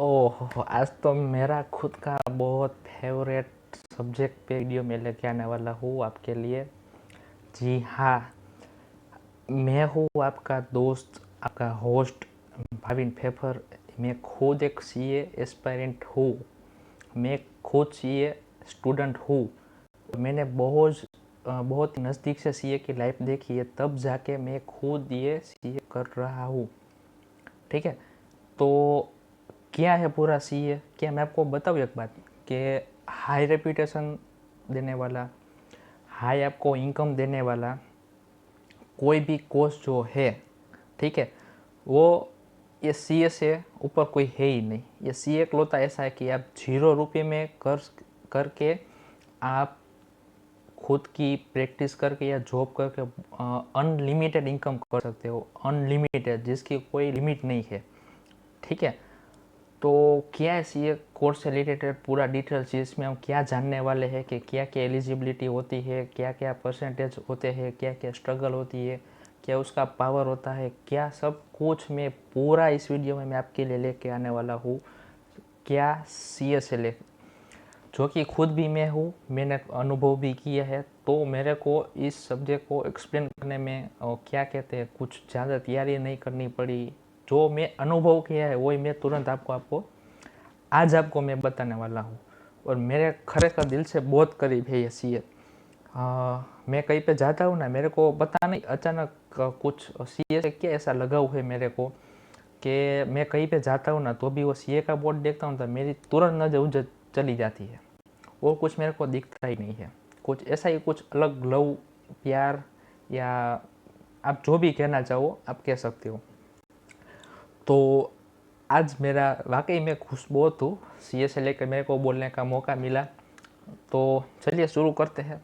ओह, आज तो मेरा खुद का बहुत फेवरेट सब्जेक्ट पे वीडियो में लेके आने वाला हूँ आपके लिए। जी हाँ, मैं हूँ आपका दोस्त, आपका होस्ट भाविन फेफर। मैं खुद एक सीए एस्पायरेंट हूँ। मैं खुद सीए स्टूडेंट हूँ। मैंने बहुत नज़दीक से सीए की लाइफ देखी है, तब जाके मैं खुद ये सीए कर रहा हूँ। ठीक है, तो क्या है पूरा सीए? क्या मैं आपको बताऊँ एक बात कि हाई रेपुटेशन देने वाला, हाई आपको इनकम देने वाला कोई भी कोर्स जो है, ठीक है, वो ये सीए से ऊपर कोई है ही नहीं। ये सीए इकलौता ऐसा है कि आप 0 रुपये में करके आप खुद की प्रैक्टिस करके या जॉब करके अनलिमिटेड इनकम कर सकते हो। अनलिमिटेड, जिसकी कोई लिमिट नहीं है। ठीक है, तो क्या है सी ए कोर्स से रिलेटेड पूरा डिटेल्स, जिसमें हम क्या जानने वाले हैं कि क्या क्या एलिजिबिलिटी होती है, क्या क्या परसेंटेज होते हैं, क्या क्या स्ट्रगल होती है, क्या उसका पावर होता है, क्या सब कुछ मैं पूरा इस वीडियो में मैं आपके लिए लेके आने वाला हूँ। क्या सी ए से ले, जो कि खुद भी मैं हूँ, मैंने अनुभव भी किया है, तो मेरे को इस सब्जेक्ट को एक्सप्लेन करने में क्या कहते हैं, कुछ ज़्यादा तैयारी नहीं करनी पड़ी। जो मैं अनुभव किया है वही मैं तुरंत आपको आज आपको मैं बताने वाला हूँ। और मेरे खरेखर दिल से बहुत करीब है ये सीए। मैं कहीं पे जाता हूँ ना, मेरे को पता नहीं अचानक कुछ सीए से क्या ऐसा लगाव है मेरे को कि मैं कहीं पे जाता हूँ ना, तो भी वो सीए का बोर्ड देखता हूँ तो मेरी तुरंत नजर उधर चली जाती है। वो कुछ मेरे को दिखता ही नहीं है। कुछ ऐसा ही, कुछ अलग लव, प्यार, या आप जो भी कहना चाहो आप कह सकते हो। तो आज मेरा वाकई में खुश बहुत हूँ, सीए से लेकर मेरे को बोलने का मौका मिला। तो चलिए शुरू करते हैं।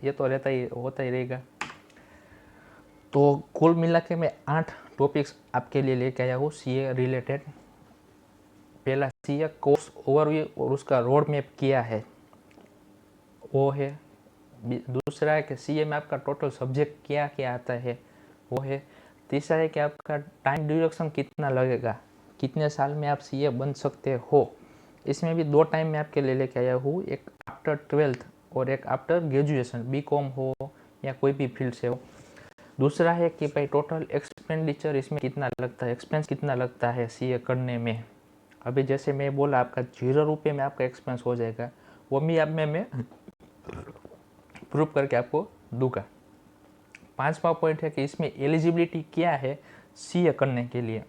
ये तो रहता ही होता ही रहेगा। तो कुल मिला के मैं 8 टॉपिक्स आपके लिए लेके आया हूँ सीए रिलेटेड। पहला सीए कोर्स ओवरव्यू और उसका रोड मैप क्या है वो है। दूसरा है कि सीए में आपका टोटल सब्जेक्ट क्या क्या आता है वो है। तीसरा है कि आपका टाइम ड्यूरेशन कितना लगेगा, कितने साल में आप सीए बन सकते हो। इसमें भी 2 टाइम मैं आपके लिए लेके आया हूँ, एक आफ्टर 12th और एक आफ्टर ग्रेजुएशन, बीकॉम हो या कोई भी फील्ड से हो। दूसरा है कि भाई टोटल एक्सपेंडिचर इसमें कितना लगता है, एक्सपेंस कितना लगता है सीए करने में। अभी जैसे मैं बोला आपका 0 रुपये में आपका एक्सपेंस हो जाएगा, वो भी अब मैं प्रूव करके आपको दूंगा। 5वां पॉइंट है कि इसमें एलिजिबिलिटी क्या है सीए करने के लिए।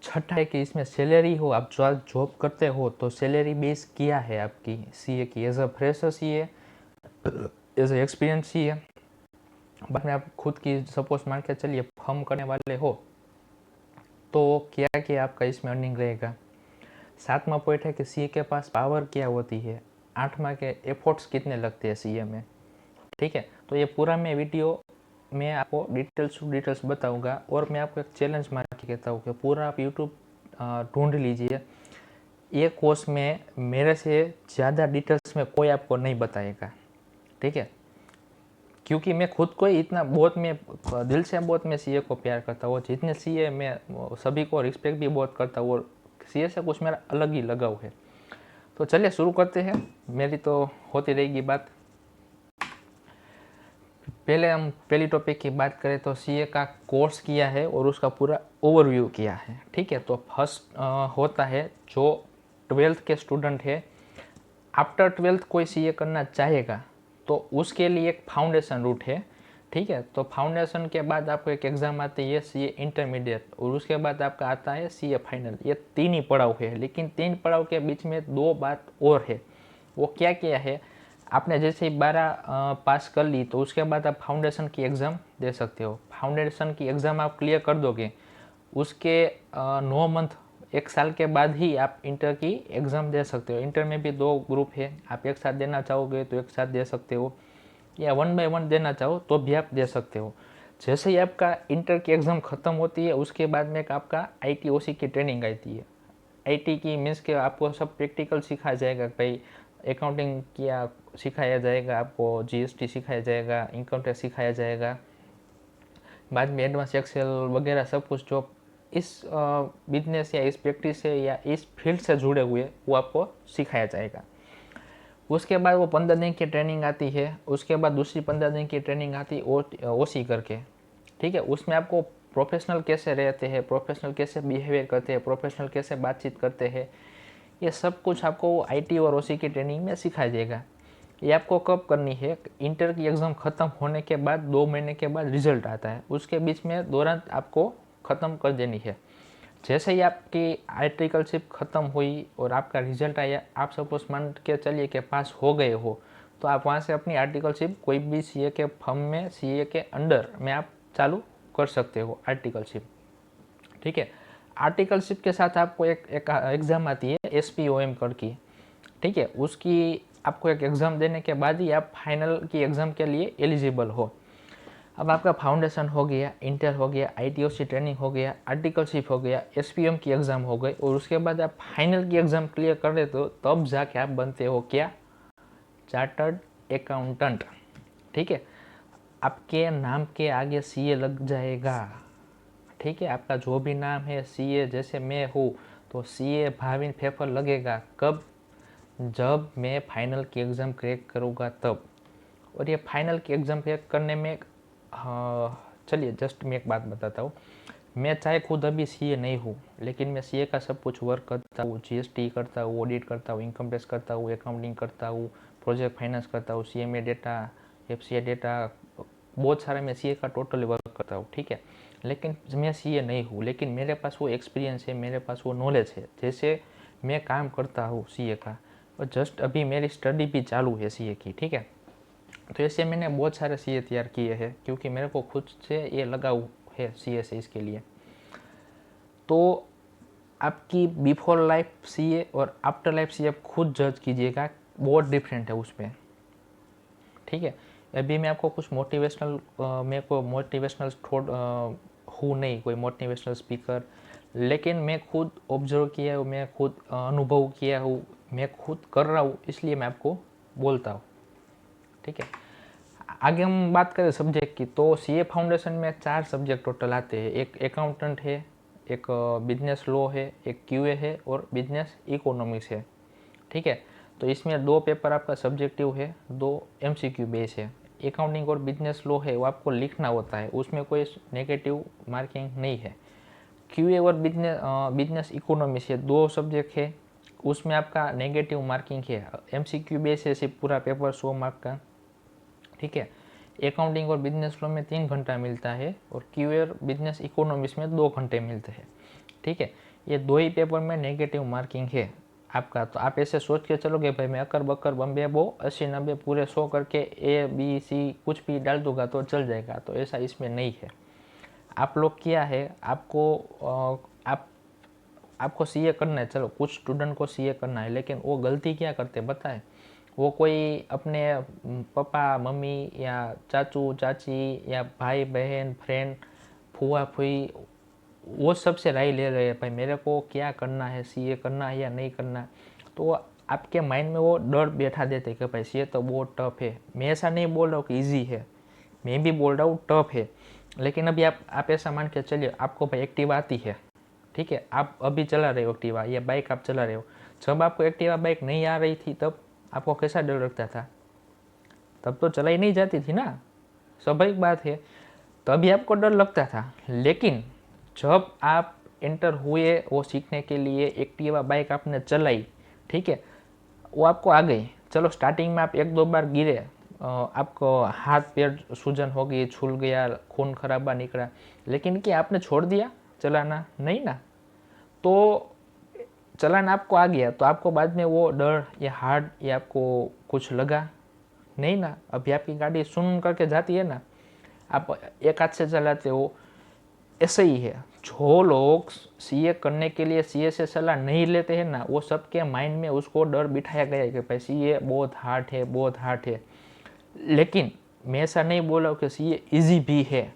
छठा है कि इसमें सैलरी हो, आप जॉब करते हो तो सैलरी बेस क्या है आपकी सीए की, as a fresher CA, as a experience CA. बाद में आप खुद की सपोज मान के चलिए फर्म करने वाले हो तो क्या क्या आपका इसमें अर्निंग रहेगा। 7वां पॉइंट है कि सीए के पास पावर क्या होती है। 8वां के एफर्ट्स कितने लगते हैं सीए में। ठीक है, तो ये पूरा मैं वीडियो मैं आपको डिटेल्स टू डिटेल्स बताऊंगा। और मैं आपको एक चैलेंज मार के कहता हूँ कि पूरा आप यूट्यूब ढूंढ लीजिए, ये कोर्स में मेरे से ज़्यादा डिटेल्स में कोई आपको नहीं बताएगा। ठीक है, क्योंकि मैं खुद को ही इतना बहुत, मैं दिल से बहुत मैं सीए को प्यार करता हूँ। जितने सीए मैं सभी को रिस्पेक्ट भी बहुत करता हूँ, और सीए से कुछ मेरा अलग ही लगाव है। तो चलिए शुरू करते हैं, मेरी तो होती रहेगी बात। पहले हम पहली टॉपिक की बात करें तो सीए का कोर्स किया है और उसका पूरा ओवरव्यू किया है। ठीक है, तो फर्स्ट होता है जो 12th के स्टूडेंट है, आफ्टर 12th कोई सीए करना चाहेगा तो उसके लिए एक फाउंडेशन रूट है। ठीक है, तो फाउंडेशन के बाद आपको एक एग्ज़ाम आती है सीए इंटरमीडिएट, और उसके बाद आपका आता है सीए फाइनल। ये 3 ही पड़ाव है, लेकिन 3 पड़ाव के बीच में 2 बात और है। वो क्या क्या है, आपने जैसे ही 12 पास कर ली तो उसके बाद आप फाउंडेशन की एग्ज़ाम दे सकते हो। फाउंडेशन की एग्ज़ाम आप क्लियर कर दोगे, उसके 9 मंथ, 1 साल के बाद ही आप इंटर की एग्ज़ाम दे सकते हो। इंटर में भी 2 ग्रुप है, आप एक साथ देना चाहोगे तो एक साथ दे सकते हो, या 1 बाय 1 देना चाहो तो भी आप दे सकते हो। जैसे ही आपका इंटर की एग्ज़ाम ख़त्म होती है उसके बाद में एक आपका ITOC की ट्रेनिंग आती है। आईटी की मीन्स के आपको सब प्रैक्टिकल सिखाया जाएगा। भाई अकाउंटिंग किया सिखाया जाएगा, आपको जीएसटी सिखाया जाएगा, इनकम टैक्स सिखाया जाएगा, बाद में एडवांस एक्सेल वगैरह सब कुछ जो इस बिजनेस या इस प्रैक्टिस से या इस फील्ड से जुड़े हुए वो आपको सिखाया जाएगा। उसके बाद वो 15 दिन की ट्रेनिंग आती है, उसके बाद दूसरी 15 दिन की ट्रेनिंग आती है ओसी करके, ठीक है। उसमें आपको प्रोफेशनल कैसे रहते हैं, प्रोफेशनल कैसे बिहेवियर करते हैं, प्रोफेशनल कैसे बातचीत करते हैं, ये सब कुछ आपको आईटी और ओसी की ट्रेनिंग में सिखाया जाएगा। ये आपको कब करनी है, इंटर की एग्ज़ाम ख़त्म होने के बाद 2 महीने के बाद रिजल्ट आता है, उसके बीच में दौरान आपको ख़त्म कर देनी है। जैसे ही आपकी आर्टिकलशिप ख़त्म हुई और आपका रिजल्ट आया, आप सपोज मान के चलिए कि पास हो गए हो, तो आप वहाँ से अपनी आर्टिकलशिप कोई भी सीए के फर्म में, सीए के अंडर में आप चालू कर सकते हो आर्टिकलशिप, ठीक है। आर्टिकलशिप के साथ आपको एक एग्ज़ाम आती है SPOM कर की, ठीक है। उसकी आपको एक एग्ज़ाम देने के बाद ही आप फाइनल की एग्ज़ाम के लिए एलिजिबल हो। अब आपका फाउंडेशन हो गया, इंटर हो गया, ITOC ट्रेनिंग हो गया, आर्टिकलशिप हो गया, SPM की एग्ज़ाम हो गई, और उसके बाद आप फाइनल की एग्ज़ाम क्लियर कर लेते हो, तब जाके आप बनते हो क्या, चार्टर्ड अकाउंटेंट, ठीक है। आपके नाम के आगे CA लग जाएगा, ठीक है। आपका जो भी नाम है CA, जैसे मैं हूँ तो CA भाविन फेफर लगेगा। कब, जब मैं फाइनल की एग्ज़ाम क्रैक करूँगा तब। और ये फाइनल की एग्ज़ाम क्रैक करने में चलिए जस्ट मैं एक बात बताता हूँ। मैं चाहे खुद अभी CA नहीं हूँ, लेकिन मैं CA का सब कुछ वर्क करता हूँ, GST करता हूँ, ऑडिट करता हूँ, इनकम टैक्स करता हूँ, अकाउंटिंग करता हूँ, प्रोजेक्ट फाइनेंस करता हूँ, CMA डेटा, FCA डेटा, बहुत सारे मैं CA का टोटल वर्क करता हूँ, ठीक है। लेकिन मैं CA नहीं हूँ, लेकिन मेरे पास वो एक्सपीरियंस है, मेरे पास वो नॉलेज है, जैसे मैं काम करता हूँ CA का, और जस्ट अभी मेरी स्टडी भी चालू है CA की, ठीक है। तो ऐसे मैंने बहुत सारे CA तैयार किए हैं, क्योंकि मेरे को खुद से ये लगाव है CA से, इसके लिए। तो आपकी बिफोर लाइफ CA और आफ्टर लाइफ CA आप खुद जज कीजिएगा, बहुत डिफरेंट है उसमें, ठीक है। अभी मैं आपको कुछ मोटिवेशनल, मैं को मोटिवेशनल थोड़ हूँ नहीं कोई मोटिवेशनल स्पीकर, लेकिन मैं खुद ऑब्जर्व किया हूँ, मैं खुद अनुभव किया हूँ, मैं खुद कर रहा हूँ, इसलिए मैं आपको बोलता हूँ, ठीक है। आगे हम बात करें सब्जेक्ट की, तो CA फाउंडेशन में 4 सब्जेक्ट टोटल आते हैं। एक अकाउंटेंट है, एक बिजनेस लॉ है, एक QA है, और बिजनेस इकोनॉमिक्स है, ठीक है। तो इसमें 2 पेपर आपका सब्जेक्टिव है, 2 MCQ बेस है। अकाउंटिंग और बिजनेस लॉ है, वो आपको लिखना होता है, उसमें कोई नेगेटिव मार्किंग नहीं है। QA और बिजनेस इकोनॉमिक्स है, 2 सब्जेक्ट है, उसमें आपका नेगेटिव मार्किंग है। MCQ बेस है सिर्फ पूरा पेपर 100 मार्क का, ठीक है। अकाउंटिंग और बिजनेस लॉ में 3 घंटा मिलता है, और QA और बिजनेस इकोनॉमिक्स में 2 घंटे मिलते हैं, ठीक है। ये 2 ही पेपर में नेगेटिव मार्किंग है आपका। तो आप ऐसे सोच के चलोगे भाई मैं अकर बकर बम्बे बो 80-90 पूरे 100 करके ABC कुछ भी डाल दूंगा तो चल जाएगा, तो ऐसा इसमें नहीं है। आप लोग क्या है, आपको CA करना है, चलो कुछ स्टूडेंट को CA करना है, लेकिन वो गलती क्या करते हैं बताएं, वो कोई अपने पापा मम्मी या चाचू चाची या भाई बहन फ्रेंड फूआ फूई, वो सबसे राय ले रहे हैं भाई मेरे को क्या करना है, CA करना है या नहीं करना। तो आपके माइंड में वो डर बैठा देते कि भाई CA तो बहुत टफ है। मैं ऐसा नहीं बोल रहा हूँ कि ईजी है, मैं भी बोल रहा हूँ टफ है। लेकिन अभी आप ऐसा मान के चलिए आपको भाई एक्टिवा आती है, ठीक है, आप अभी चला रहे हो एक्टिवा या बाइक आप चला रहे हो, जब आपको एक्टिवा बाइक नहीं आ रही थी तब आपको कैसा डर लगता था, तब तो चलाई नहीं जाती थी ना, स्वाभाविक बात है, तभी आपको डर लगता था। लेकिन जब आप एंटर हुए वो सीखने के लिए, एक्टिवा बाइक आपने चलाई, ठीक है, वो आपको आ गई, चलो स्टार्टिंग में आप 1-2 बार गिरे, आपको हाथ पैर सूजन हो गई, छूल गया, खून खराबा निकला, लेकिन क्या आपने छोड़ दिया चलाना, नहीं ना। तो चलाना आपको आ गया, तो आपको बाद में वो डर या हार्ड या आपको कुछ लगा नहीं ना। अभी आपकी गाड़ी सुन करके जाती है ना, आप एक हाथ से चलाते हो, ऐसे ही है। जो लोग CA करने के लिए CA से सलाह नहीं लेते हैं ना, वो सबके माइंड में उसको डर बिठाया गया है कि भाई CA बहुत हार्ड है, बहुत हार्ड है। लेकिन मैं ऐसा नहीं बोला कि CA इजी भी है,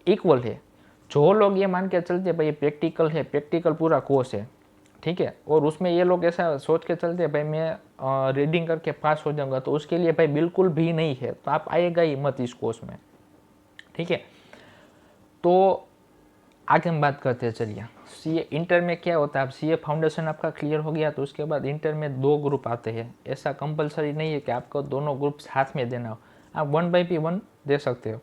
इक्वल है। जो लोग ये मान के चलते हैं भाई ये प्रैक्टिकल है, प्रैक्टिकल पूरा कोर्स है, ठीक है, और उसमें ये लोग ऐसा सोच के चलते हैं भाई मैं रीडिंग करके पास हो जाऊंगा, तो उसके लिए भाई बिल्कुल भी नहीं है। तो आप आएगा ही मत इस कोर्स में, ठीक है। तो आगे हम बात करते हैं। चलिए, सीए इंटर में क्या होता है, आप सीए फाउंडेशन आपका क्लियर हो गया तो उसके बाद इंटर में 2 ग्रुप आते हैं। ऐसा कंपलसरी नहीं है कि आपको दोनों ग्रुप साथ में देना हो, आप 1/1 दे सकते हो।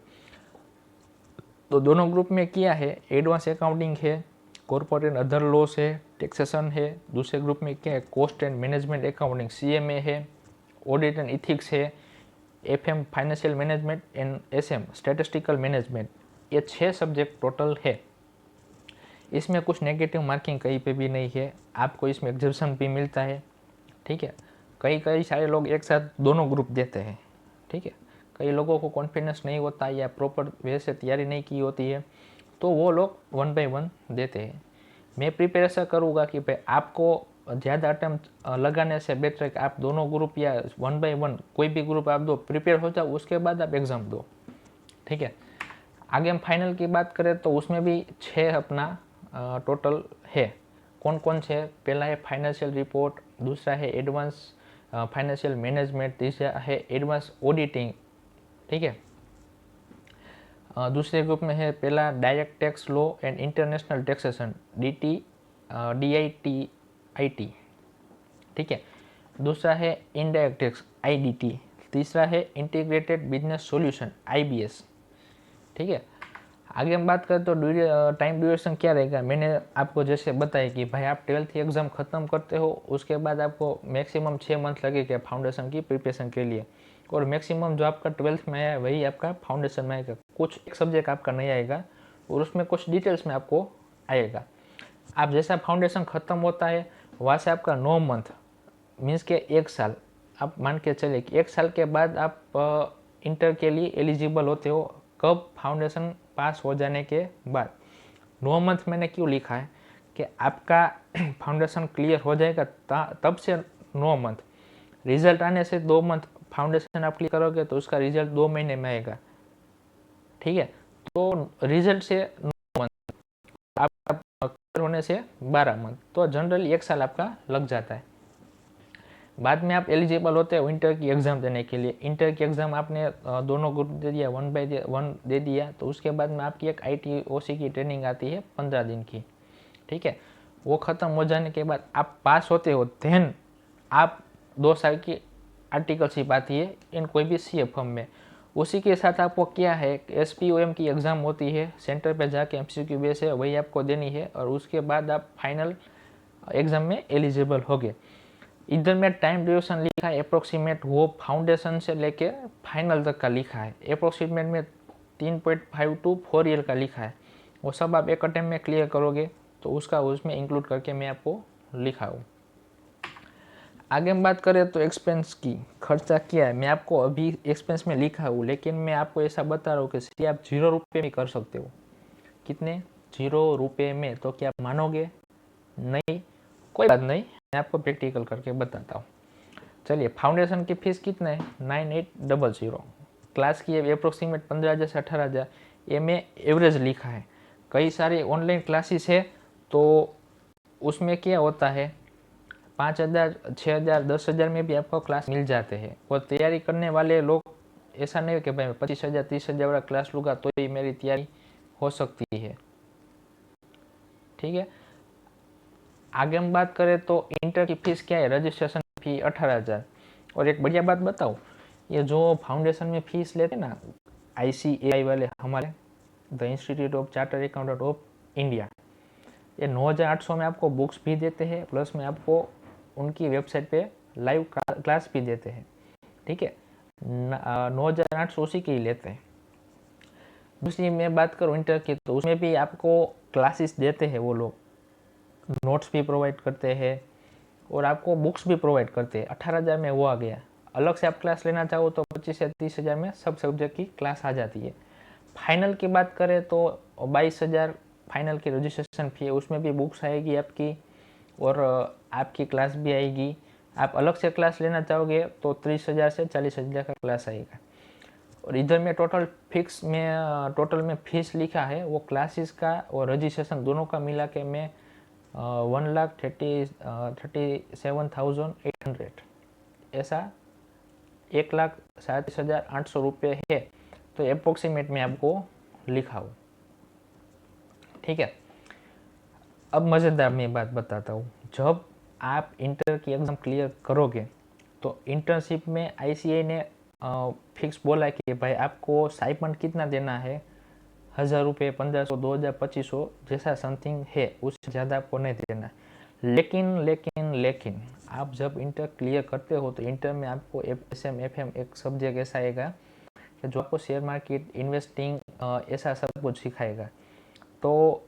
तो दोनों ग्रुप में क्या है, एडवांस अकाउंटिंग है, कॉर्पोरेट अदर लॉस है, टैक्सेशन है। दूसरे ग्रुप में क्या है, cost and management accounting CMA है, ऑडिट एंड इथिक्स है, FM financial management and SM statistical management. ये 6 सब्जेक्ट टोटल है। इसमें कुछ नेगेटिव मार्किंग कहीं पे भी नहीं है, आपको इसमें एग्जेप्शन भी मिलता है। ठीक है, कई सारे लोग एक साथ दोनों ग्रुप देते हैं। ठीक है, कई लोगों को कॉन्फिडेंस नहीं होता या प्रॉपर वे से तैयारी नहीं की होती है, तो वो लोग 1/1 देते हैं। मैं प्रिपेयर ऐसा करूँगा कि भाई आपको ज़्यादा अटेम्प्ट लगाने से बेटर है कि आप दोनों ग्रुप या 1/1 कोई भी ग्रुप आप दो, प्रिपेयर हो जाओ, उसके बाद आप एग्ज़ाम दो। ठीक है, आगे हम फाइनल की बात करें तो उसमें भी 6 अपना टोटल है। कौन कौन से, पहला है फाइनेंशियल रिपोर्ट, दूसरा है एडवांस फाइनेंशियल मैनेजमेंट, तीसरा है एडवांस ऑडिटिंग। ठीक है, दूसरे ग्रुप में है पहला direct tax law and international taxation DIT। ठीक है, दूसरा है इनडायरेक्ट टैक्स IDT, तीसरा है इंटीग्रेटेड बिजनेस सॉल्यूशन IBS। ठीक है, आगे हम बात करें तो टाइम ड्यूरेशन क्या रहेगा। मैंने आपको जैसे बताया कि भाई आप 12th की एग्ज़ाम ख़त्म करते हो, उसके बाद आपको मैक्सिमम 6 मंथ लगेगा फाउंडेशन की प्रिपरेशन के लिए, और मैक्सिमम जो आपका 12th में आया वही आपका फाउंडेशन में आएगा। कुछ एक सब्जेक्ट आपका नहीं आएगा और उसमें कुछ डिटेल्स में आपको आएगा। आप जैसा फाउंडेशन ख़त्म होता है वहाँ से आपका 9 मंथ मीन्स के 1 साल, आप मान के चले कि 1 साल के बाद आप इंटर के लिए एलिजिबल होते हो। कब, फाउंडेशन पास हो जाने के बाद। 9 मंथ मैंने क्यों लिखा है कि आपका फाउंडेशन क्लियर हो जाएगा तब से 9 मंथ, रिजल्ट आने से 2 मंथ, फाउंडेशन आप क्लियर करोगे तो उसका रिजल्ट 2 महीने में आएगा। ठीक है, तो रिजल्ट से 9 मंथ, आप क्लियर होने से 12 मंथ, तो जनरली 1 साल आपका लग जाता है। बाद में आप एलिजिबल होते हैं इंटर की एग्ज़ाम देने के लिए। इंटर की एग्ज़ाम आपने दोनों ग्रुप दे दिया, 1/1 दे दिया, तो उसके बाद में आपकी एक ITOC की ट्रेनिंग आती है 15 दिन की। ठीक है, वो ख़त्म हो जाने के बाद आप पास होते हो, देन आप 2 साल की आर्टिकलशिप आती है इन कोई भी CA फॉर्म में। उसी के साथ आपको क्या है, SPOM की एग्ज़ाम होती है, सेंटर पे जाके MCQ बेस है, वही आपको देनी है, और उसके बाद आप फाइनल एग्ज़ाम में एलिजिबल हो गए। इधर में टाइम ड्यूरेशन लिखा है अप्रोक्सीमेट, वो फाउंडेशन से लेके फाइनल तक का लिखा है। अप्रोक्सीमेट में 3.5 to 4 ईयर का लिखा है, वो सब आप एक अटेम्प्ट में क्लियर करोगे तो उसका उसमें इंक्लूड करके मैं आपको लिखा हूँ। आगे हम बात करें तो एक्सपेंस की, खर्चा क्या है, मैं आपको अभी एक्सपेंस में लिखा हूँ, लेकिन मैं आपको ऐसा बता रहा हूँ कि आप 0 रुपये में कर सकते हो। कितने, 0 रुपये में। तो क्या आप मानोगे? नहीं, कोई बात नहीं, मैं आपको प्रैक्टिकल करके बताता हूँ। चलिए, फाउंडेशन की फ़ीस कितना है, 9800। क्लास की अप्रोक्सीमेट 15,000 से 18,000, ये मैं एवरेज लिखा है। कई सारे ऑनलाइन क्लासेस है तो उसमें क्या होता है, 5,000, 6,000, 10,000 में भी आपको क्लास मिल जाते हैं। और तैयारी करने वाले लोग ऐसा नहीं है कि भाई 25,000, 30,000 वाला क्लास लूँगा तो ही मेरी तैयारी हो सकती है। ठीक है, आगे हम बात करें तो इंटर की फीस क्या है, रजिस्ट्रेशन फी 18,000। और एक बढ़िया बात बताऊँ, ये जो फाउंडेशन में फीस लेते ना ICAI वाले, हमारे the institute of chartered accountant of India, ये 9,800 में आपको बुक्स भी देते हैं, प्लस में आपको उनकी वेबसाइट पे लाइव क्लास भी देते हैं। ठीक है, 9,800 उसी के ही लेते हैं। दूसरी मैं बात करूँ इंटर की, तो उसमें भी आपको क्लासेस देते हैं वो लोग, नोट्स भी प्रोवाइड करते हैं और आपको बुक्स भी प्रोवाइड करते हैं। 18,000 में वो आ गया। अलग से आप क्लास लेना चाहो तो 25 से 30,000 में सब सब्जेक्ट की क्लास आ जाती है। फाइनल की बात करें तो 22,000 फाइनल की रजिस्ट्रेशन फी है, उसमें भी बुक्स आएगी आपकी और आपकी क्लास भी आएगी। आप अलग से क्लास लेना चाहोगे तो 30,000 से 40,000 का क्लास आएगा। और इधर में टोटल में फीस लिखा है, वो क्लासेस का और रजिस्ट्रेशन दोनों का मिला के मैं 1,37,800 ऐसा 1,37,800 रुपये है। तो अप्रोक्सीमेट में आपको लिखा हूँ। ठीक है। अब मज़ेदार मैं बात बताता हूँ, जब आप इंटर की एग्ज़ाम क्लियर करोगे तो इंटर्नशिप में आईसीएआई ने फिक्स बोला कि भाई आपको स्टाइपेंड कितना देना है, 1000 रुपये, 1500, 2000, 2500 जैसा समथिंग है, उससे ज़्यादा आपको नहीं देना है। लेकिन आप जब इंटर क्लियर करते हो तो इंटर में आपको एफएसएम एफएम एक सब्जेक्ट ऐसा आएगा कि जो आपको शेयर मार्केट, इन्वेस्टिंग, ऐसा सब कुछ सिखाएगा। तो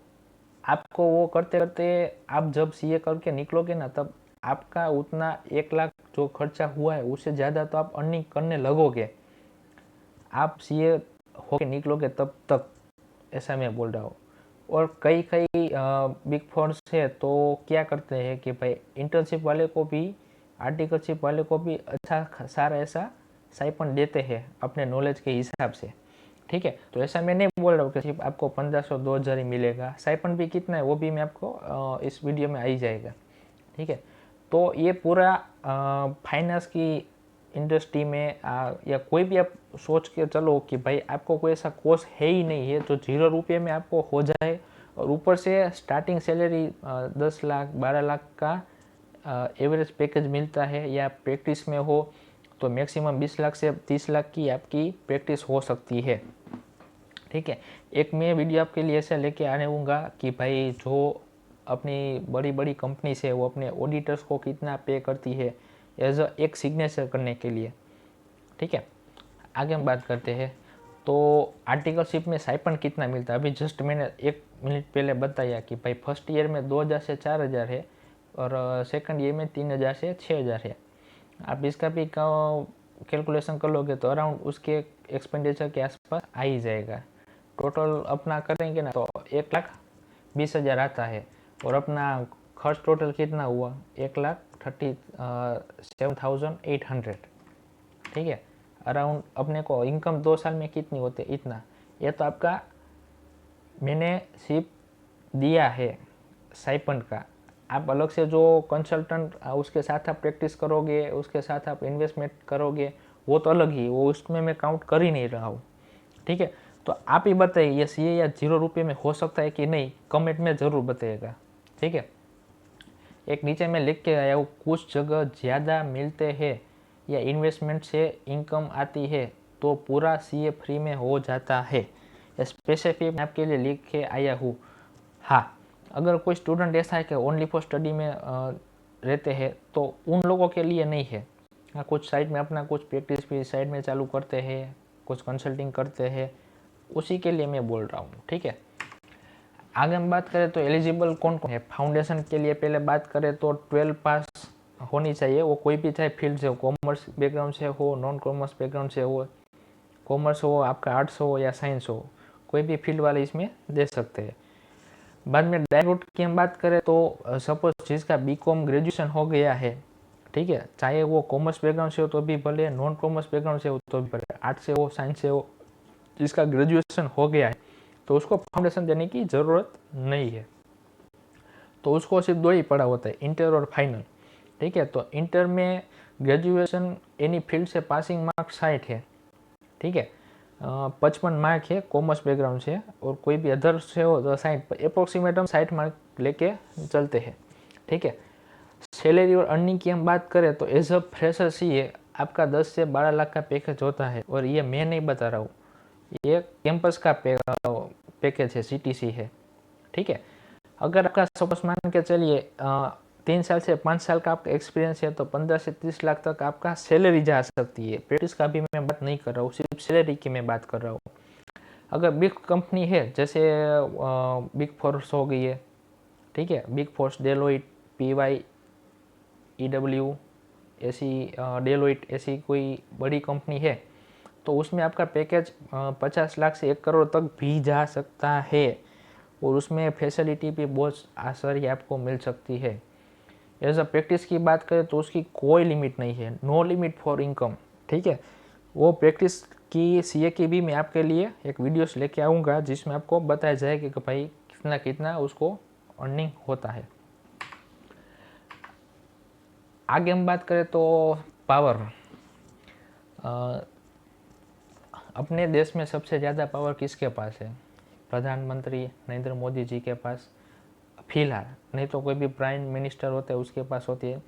आपको वो करते करते आप जब सीए करके निकलोगे ना, तब आपका उतना 1 लाख जो खर्चा हुआ है उससे ज़्यादा तो आप अर्निंग करने लगोगे। आप सीए होके निकलोगे तब तक, ऐसा मैं बोल रहा हूँ। और कई कई बिग फर्म्स है तो क्या करते हैं कि भाई इंटर्नशिप वाले को भी, आर्टिकलशिप वाले को भी अच्छा सारा ऐसा स्टाइपेंड देते हैं अपने नॉलेज के हिसाब से। ठीक है, तो ऐसा मैं नहीं बोल रहा हूँ कि सिर्फ आपको 1500 2000 ही मिलेगा। स्टाइपेंड भी कितना है वो भी मैं आपको इस वीडियो में आ ही जाएगा। ठीक है, तो ये पूरा फाइनेंस की इंडस्ट्री में या कोई भी आप सोच के चलो कि भाई आपको कोई ऐसा कोर्स है ही नहीं है जो 0 रुपये में आपको हो जाए, और ऊपर से स्टार्टिंग सैलरी 10 लाख 12 लाख का एवरेज पैकेज मिलता है, या प्रैक्टिस में हो तो मैक्सिमम 20 लाख से 30 लाख की आपकी प्रैक्टिस हो सकती है। ठीक है, एक मैं वीडियो आपके लिए ऐसा लेके आने हूँगा कि भाई जो अपनी बड़ी बड़ी कंपनी से वो अपने ऑडिटर्स को कितना पे करती है एज एक सिग्नेचर करने के लिए। ठीक है, आगे हम बात करते हैं। तो आर्टिकलशिप में स्टाइपेंड कितना मिलता है, अभी जस्ट मैंने 1 मिनट पहले बताया कि भाई फर्स्ट ईयर में 2000 से 4000 है, और सेकंड ईयर में 3000 से 6000 है। आप इसका भी कैलकुलेशन कर लोगे तो अराउंड उसके एक्सपेंडिचर के आसपास आ ही जाएगा। टोटल अपना करेंगे ना तो 1,20,000 आता है, और अपना खर्च टोटल कितना हुआ, 1,37,800। ठीक है, अराउंड अपने को इनकम 2 साल में कितनी होती है, इतना। ये तो आपका मैंने सिर्फ दिया है स्टाइपेंड का। आप अलग से जो कंसल्टेंट उसके साथ आप प्रैक्टिस करोगे, उसके साथ आप इन्वेस्टमेंट करोगे, वो तो अलग ही, वो उसमें मैं काउंट कर ही नहीं रहा हूँ। ठीक है, तो आप ही बताइए ये सीए या 0 रुपये में हो सकता है कि नहीं, कमेंट में ज़रूर बताइएगा। ठीक है, एक नीचे मैं लिख के आया हूँ, कुछ जगह ज़्यादा मिलते हैं या इन्वेस्टमेंट से इनकम आती है तो पूरा सीए फ्री में हो जाता है। स्पेसिफिक मैं आपके लिए लिख के आया हूँ। हाँ, अगर कोई स्टूडेंट ऐसा है कि ओनली फॉर स्टडी में रहते हैं तो उन लोगों के लिए नहीं है। हाँ, कुछ साइड में अपना कुछ प्रैक्टिस भी साइड में चालू करते हैं, कुछ कंसल्टिंग करते हैं, उसी के लिए मैं बोल रहा हूँ। ठीक है, आगे हम बात करें तो एलिजिबल कौन कौन है। फाउंडेशन के लिए पहले बात करें तो 12 पास होनी चाहिए, वो कोई भी चाहे फील्ड से हो, कॉमर्स बैकग्राउंड से हो, नॉन कॉमर्स बैकग्राउंड से हो, कॉमर्स हो, आपका आर्ट्स हो या साइंस हो, कोई भी फील्ड वाले इसमें दे सकते हैं। बाद में डायरेक्ट रूट की हम बात करें तो सपोज जिसका बीकॉम ग्रेजुएशन हो गया है, ठीक है, चाहे वो कॉमर्स बैकग्राउंड से हो तो भी भले, नॉन कॉमर्स बैकग्राउंड से हो तो भी भले, आर्ट्स से हो, साइंस से हो, जिसका ग्रेजुएशन हो गया है तो उसको फाउंडेशन देने की ज़रूरत नहीं है। तो उसको सिर्फ 2 ही पढ़ा होता है, इंटर और फाइनल। ठीक है, तो इंटर में ग्रेजुएशन एनी फील्ड से पासिंग मार्क्स 60 है। ठीक है, 55 मार्क है कॉमर्स बैकग्राउंड से, और कोई भी अदर से हो तो 60, अप्रोक्सीमेट हम 60 मार्क लेके चलते हैं। ठीक है, सैलरी और अर्निंग की हम बात करें तो एज अ फ्रेशर सीए आपका 10 से 12 लाख का पैकेज होता है, और ये मैं नहीं बता रहा हूँ, ये कैंपस का पैकेज है, सीटीसी है। ठीक है, अगर आपका सपोज मान के चलिए 3 साल से 5 साल का आपका एक्सपीरियंस है तो 15 से 30 लाख तक आपका सैलरी जा सकती है। प्रैक्टिस का भी मैं बात नहीं कर रहा हूँ, सिर्फ सैलरी की मैं बात कर रहा हूँ। अगर बिग कंपनी है जैसे बिग फोर्स हो गई है, ठीक है, big fours, Deloitte, PY, EW, ऐसी डेलोइट ऐसी कोई बड़ी कंपनी है तो उसमें आपका पैकेज 50 लाख से 1 करोड़ तक भी जा सकता है, और उसमें फैसिलिटी भी बहुत आसानी आपको मिल सकती है। एज अ प्रैक्टिस की बात करें तो उसकी कोई लिमिट नहीं है, नो लिमिट फॉर इनकम। ठीक है, वो प्रैक्टिस की सीए की भी मैं आपके लिए एक वीडियोस लेके आऊँगा जिसमें आपको बताया जाएगा कि भाई कितना कितना उसको अर्निंग होता है। आगे हम बात करें तो पावर, अपने देश में सबसे ज़्यादा पावर किसके पास है? प्रधानमंत्री नरेंद्र मोदी जी के पास फिलहाल, नहीं तो कोई भी प्राइम मिनिस्टर होता है उसके पास होती है।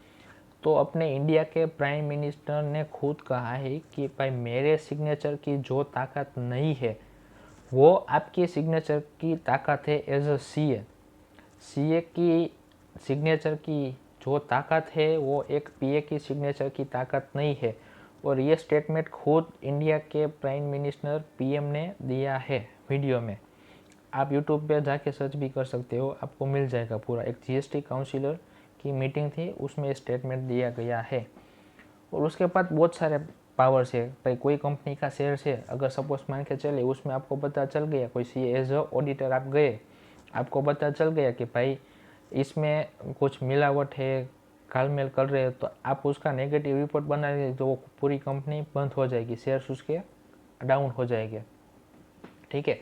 तो अपने इंडिया के प्राइम मिनिस्टर ने खुद कहा है कि भाई मेरे सिग्नेचर की जो ताकत नहीं है वो आपकी सिग्नेचर की ताकत है एज अ सीए। सीए की सिग्नेचर की जो ताकत है वो एक पीए की सिग्नेचर की ताकत नहीं है। और ये स्टेटमेंट खुद इंडिया के प्राइम मिनिस्टर पीएम ने दिया है वीडियो में। आप यूट्यूब पे जाके सर्च भी कर सकते हो, आपको मिल जाएगा पूरा। एक जीएसटी काउंसिलर की मीटिंग थी, उसमें स्टेटमेंट दिया गया है। और उसके बाद बहुत सारे पावर्स है। भाई कोई कंपनी का शेयर है, अगर सपोज मान के चले उसमें आपको पता चल गया, कोई सी एज ऑडिटर आप गए, आपको पता चल गया कि भाई इसमें कुछ मिलावट है, घालमेल कर रहे हैं, तो आप उसका नेगेटिव रिपोर्ट बना देंगे तो वो पूरी कंपनी बंद हो जाएगी, शेयर्स उसके डाउन हो जाएंगे। ठीक है,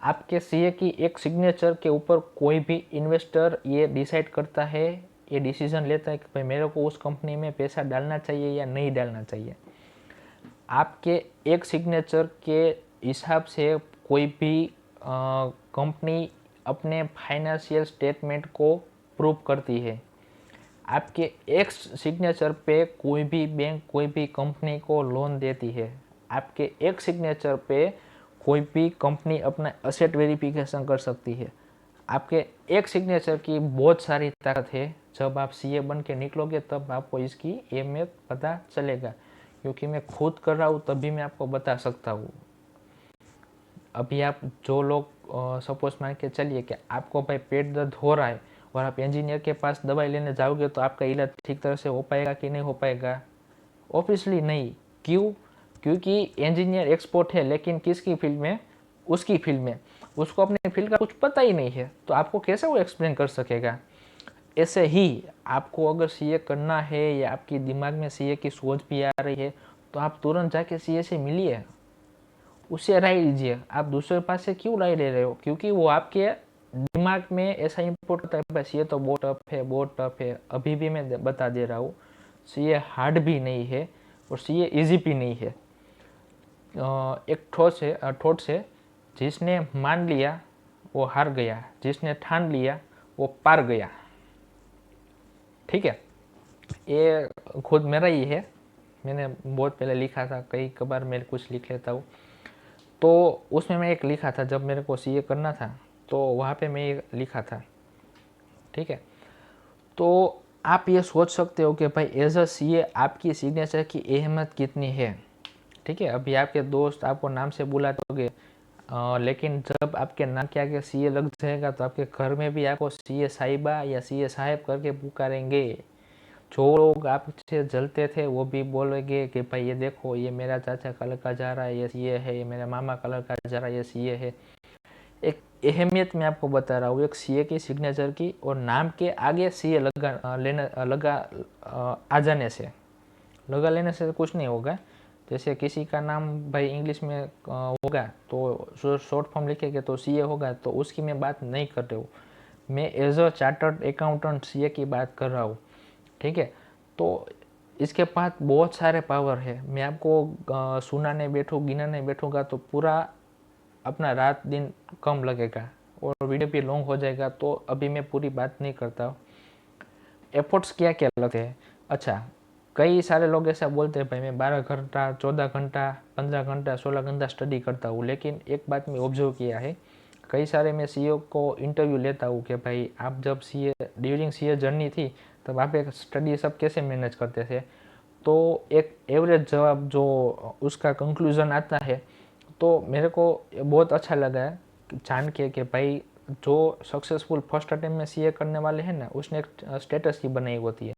आपके सीए की एक सिग्नेचर के ऊपर कोई भी इन्वेस्टर ये डिसाइड करता है, ये डिसीजन लेता है कि भाई मेरे को उस कंपनी में पैसा डालना चाहिए या नहीं डालना चाहिए। आपके एक सिग्नेचर के हिसाब से कोई भी कंपनी अपने फाइनेंशियल स्टेटमेंट को प्रूव करती है। आपके एक सिग्नेचर पे कोई भी बैंक कोई भी कंपनी को लोन देती है। आपके एक सिग्नेचर पे कोई भी कंपनी अपना एसेट वेरिफिकेशन कर सकती है। आपके एक सिग्नेचर की बहुत सारी ताकत है। जब आप सीए बन के निकलोगे तब आपको इसकी अहमियत पता चलेगा, क्योंकि मैं खुद कर रहा हूँ तभी मैं आपको बता सकता हूँ। अभी आप जो लोग सपोज मान के चलिए कि आपको भाई पेट दर्द हो रहा है और आप इंजीनियर के पास दवाई लेने जाओगे तो आपका इलाज ठीक तरह से हो पाएगा कि नहीं हो पाएगा? ऑब्वियसली नहीं। क्यों? क्योंकि इंजीनियर एक्सपर्ट है, लेकिन किसकी फील्ड में? उसकी फील्ड में। उसको अपने फील्ड का कुछ पता ही नहीं है, तो आपको कैसे वो एक्सप्लेन कर सकेगा? ऐसे ही आपको अगर सीए करना है या आपके दिमाग में सीए की सोच भी आ रही है तो आप तुरंत जाके सीए से मिलिए, उससे राय लीजिए। आप दूसरे पास से क्यों राय ले रहे हो? क्योंकि वो आपके दिमाग में ऐसा इम्पोर्ट होता है, बस ये तो बहुत टफ है, बहुत टफ है। अभी भी मैं बता दे रहा हूँ, सीए हार्ड भी नहीं है और सीए इजी भी नहीं है। एक ठोस है, जिसने मान लिया वो हार गया, जिसने ठान लिया वो पार गया। ठीक है, ये खुद मेरा ही है, मैंने बहुत पहले लिखा था, कई कबार मैं कुछ लिख लेता हूँ। तो उसमें मैं एक लिखा था, जब मेरे को सीए करना था तो वहाँ पे मैं ये लिखा था। ठीक है, तो आप ये सोच सकते हो कि भाई एज अ सीए आपकी सिग्नेचर की अहमियत कितनी है। ठीक है, अभी आपके दोस्त आपको नाम से बुलाते होंगे, लेकिन जब आपके नाम के आगे सीए लग जाएगा तो आपके घर में भी आपको सीए साहिबा या सीए साहेब करके पुकारेंगे। जो लोग आपसे जलते थे वो भी बोलेंगे कि भाई ये देखो, ये मेरा चाचा का लड़का जा रहा है, ये सीए है, ये मेरा मामा का लड़का जा रहा है, ये सीए है। एक अहमियत मैं आपको बता रहा हूँ एक सीए की सिग्नेचर की, और नाम के आगे सीए लगा आ जाने से, लगा लेने से कुछ नहीं होगा। जैसे किसी का नाम भाई इंग्लिश में होगा तो शॉर्ट फॉर्म लिखेंगे तो सीए होगा, तो उसकी मैं बात नहीं कर रहा हूँ। मैं as a chartered accountant CA की बात कर रहा हूँ। ठीक है, तो इसके पास बहुत सारे पावर है। मैं आपको सुनाने बैठूँ, गिनाने बैठूँगा तो पूरा अपना रात दिन कम लगेगा और वीडियो भी लॉन्ग हो जाएगा, तो अभी मैं पूरी बात नहीं करता। एफर्ट्स क्या क्या लगते हैं? अच्छा, कई सारे लोग ऐसा बोलते हैं भाई मैं 12 घंटा, 14 घंटा, 15 घंटा, 16 घंटा स्टडी करता हूँ, लेकिन एक बात मैं ऑब्जर्व किया है, कई सारे मैं सीए को इंटरव्यू लेता हूँ कि भाई आप जब सीए ड्यूरिंग सीए जर्नी थी तब आप एक स्टडी सब कैसे मैनेज करते थे? तो एक एवरेज जवाब जो उसका कंक्लूजन आता है, तो मेरे को बहुत अच्छा लगा है जान के कि भाई जो सक्सेसफुल फर्स्ट अटेम्प्ट में सीए करने वाले हैं ना, उसने एक स्टेटस की बनाई होती है।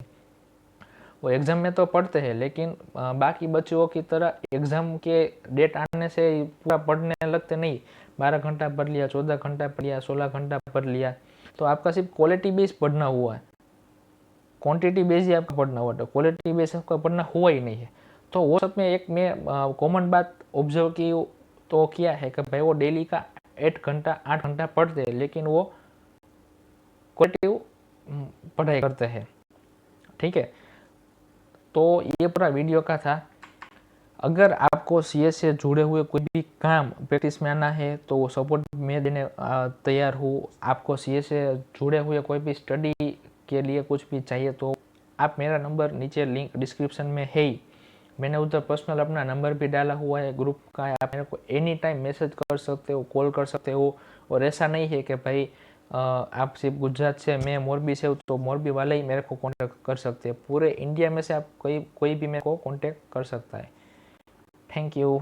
वो एग्ज़ाम में तो पढ़ते हैं, लेकिन बाकी बच्चों की तरह एग्ज़ाम के डेट आने से पूरा पढ़ने लगते नहीं। 12 घंटा पढ़ लिया, 14 घंटा पढ़ लिया, 16 घंटा पढ़ लिया, तो आपका सिर्फ क्वालिटी बेस पढ़ना हुआ है, क्वांटिटी बेस ही आपका पढ़ना हुआ है, क्वालिटी बेस आपका पढ़ना हुआ ही नहीं है। तो वो सब में एक मैं कॉमन बात ऑब्जर्व की तो किया है कि भाई वो डेली का 8 घंटा पढ़ते हैं, लेकिन वो क्वालिटिव पढ़ाई करते हैं। ठीक है, तो ये पूरा वीडियो का था। अगर आपको आपको सीए से जुड़े हुए कोई भी काम प्रैक्टिस में आना है तो वो सपोर्ट मैं देने तैयार हूँ। आपको सीए से जुड़े हुए कोई भी स्टडी के लिए कुछ भी चाहिए तो आप मेरा नंबर नीचे लिंक डिस्क्रिप्शन में है ही, मैंने उधर पर्सनल अपना नंबर भी डाला हुआ है ग्रुप का, आप मेरे को एनी टाइम मैसेज कर सकते हो, कॉल कर सकते हो। और ऐसा नहीं है कि भाई आप सिर्फ गुजरात से, मैं मोरबी से हूँ तो मोरबी वाले ही मेरे को कांटेक्ट कर सकते हैं। पूरे इंडिया में से आप कोई भी मेरे को कांटेक्ट कर सकता है। Thank you.